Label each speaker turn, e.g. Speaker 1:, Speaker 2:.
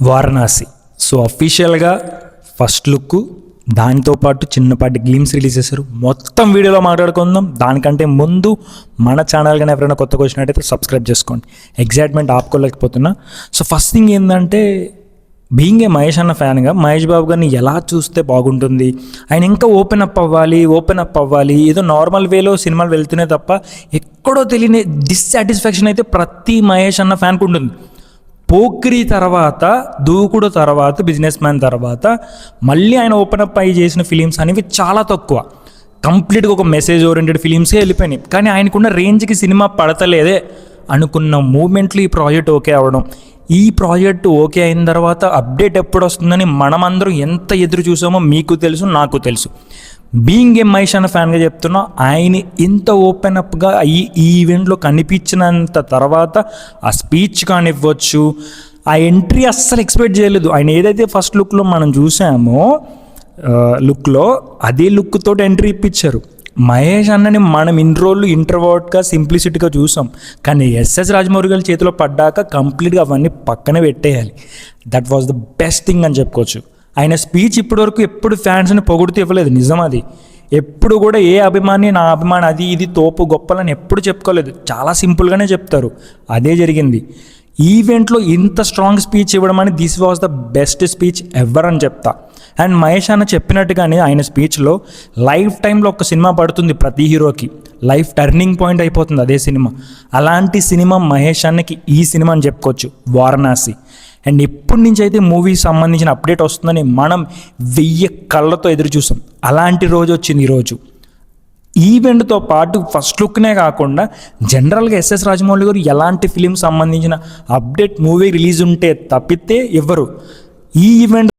Speaker 1: Varanasi. So అఫీషియల్గా first look, దానితో పాటు చిన్నపాటి గ్లిమ్స్ రిలీజ్ చేశారు. మొత్తం వీడియోలో మాట్లాడుకుందాం. దానికంటే ముందు మన ఛానల్ కానీ ఎవరైనా కొత్తగా వచ్చినట్టయితే సబ్స్క్రైబ్ చేసుకోండి. ఎగ్జైట్మెంట్ ఆపుకోలేకపోతున్నా. సో ఫస్ట్ థింగ్ ఏంటంటే, బీయింగ్ ఏ మహేష్ అన్న ఫ్యాన్గా మహేష్ బాబు గారిని ఎలా చూస్తే బాగుంటుంది, ఆయన ఇంకా ఓపెన్ అప్ అవ్వాలి. ఏదో నార్మల్ వేలో సినిమాలు వెళ్తూనే తప్ప ఎక్కడో తెలియని డిస్సాటిస్ఫాక్షన్ అయితే ప్రతి మహేష్ అన్న ఫ్యాన్కి ఉంటుంది. పోక్రి తర్వాత, దూకుడు తర్వాత, బిజినెస్ మ్యాన్ తర్వాత మళ్ళీ ఆయన ఓపెన్ అప్ అయ్యి చేసిన ఫిలిమ్స్ అనేవి చాలా తక్కువ. కంప్లీట్గా ఒక మెసేజ్ ఓరియంటెడ్ ఫిలిమ్సే వెళ్ళిపోయినాయి. కానీ ఆయనకున్న రేంజ్కి సినిమా పడతలేదే అనుకున్న మూమెంట్లు ఈ ప్రాజెక్ట్ ఓకే అవ్వడం. ఈ ప్రాజెక్టు ఓకే అయిన తర్వాత అప్డేట్ ఎప్పుడు వస్తుందని మనమందరం ఎంత ఎదురు చూసామో మీకు తెలుసు, నాకు తెలుసు. బీయింగ్ ఏ మహేష్ అన్న ఫ్యాన్గా చెప్తున్నా, ఆయన ఇంత ఓపెన్ అప్గా ఈ ఈవెంట్లో కనిపించినంత తర్వాత ఆ స్పీచ్ కానివ్వచ్చు, ఆ ఎంట్రీ అస్సలు ఎక్స్పెక్ట్ చేయలేదు. ఆయన ఏదైతే ఫస్ట్ లుక్లో మనం చూసామో లుక్లో అదే లుక్ తోటి ఎంట్రీ ఇప్పించారు. మహేష్ అన్నని మనం ఇన్ని రోజులు ఇంట్రోవర్ట్గా, సింప్లిసిటీగా చూసాం. కానీ ఎస్ఎస్ రాజమౌళి గారి చేతిలో పడ్డాక కంప్లీట్గా అవన్నీ పక్కన పెట్టేయాలి. That was the best thing అని చెప్పుకోవచ్చు. ఆయన స్పీచ్ ఇప్పటివరకు ఎప్పుడు ఫ్యాన్స్ని పొగుడుతూ ఇవ్వలేదు, నిజం అది. ఎప్పుడు కూడా ఏ అభిమాని నా అభిమాని అది ఇది తోపు గొప్పలని ఎప్పుడు చెప్పుకోలేదు. చాలా సింపుల్గానే చెప్తారు. అదే జరిగింది. ఈవెంట్లో ఇంత స్ట్రాంగ్ స్పీచ్ ఇవ్వడం అని this was the best speech ever అని చెప్తా. అండ్ మహేష్ అన్న చెప్పినట్టుగానే ఆయన స్పీచ్లో లైఫ్ టైంలో ఒక సినిమా పడుతుంది ప్రతి హీరోకి, లైఫ్ టర్నింగ్ పాయింట్ అయిపోతుంది అదే సినిమా. అలాంటి సినిమా మహేష్ అన్నకి ఈ సినిమా అని చెప్పుకోవచ్చు, వారణాసి. అండ్ ఎప్పటి నుంచి అయితే మూవీకి సంబంధించిన అప్డేట్ వస్తుందని మనం 1000 కళ్ళతో ఎదురు చూసాం. అలాంటి రోజు వచ్చింది ఈరోజు. ఈవెంట్తో పాటు ఫస్ట్ లుక్నే కాకుండా జనరల్గా ఎస్ఎస్ రాజమౌళి గారు ఎలాంటి ఫిలిం సంబంధించిన అప్డేట్ మూవీ రిలీజ్ ఉంటే తప్పితే ఇవ్వరు. ఈ ఈవెంట్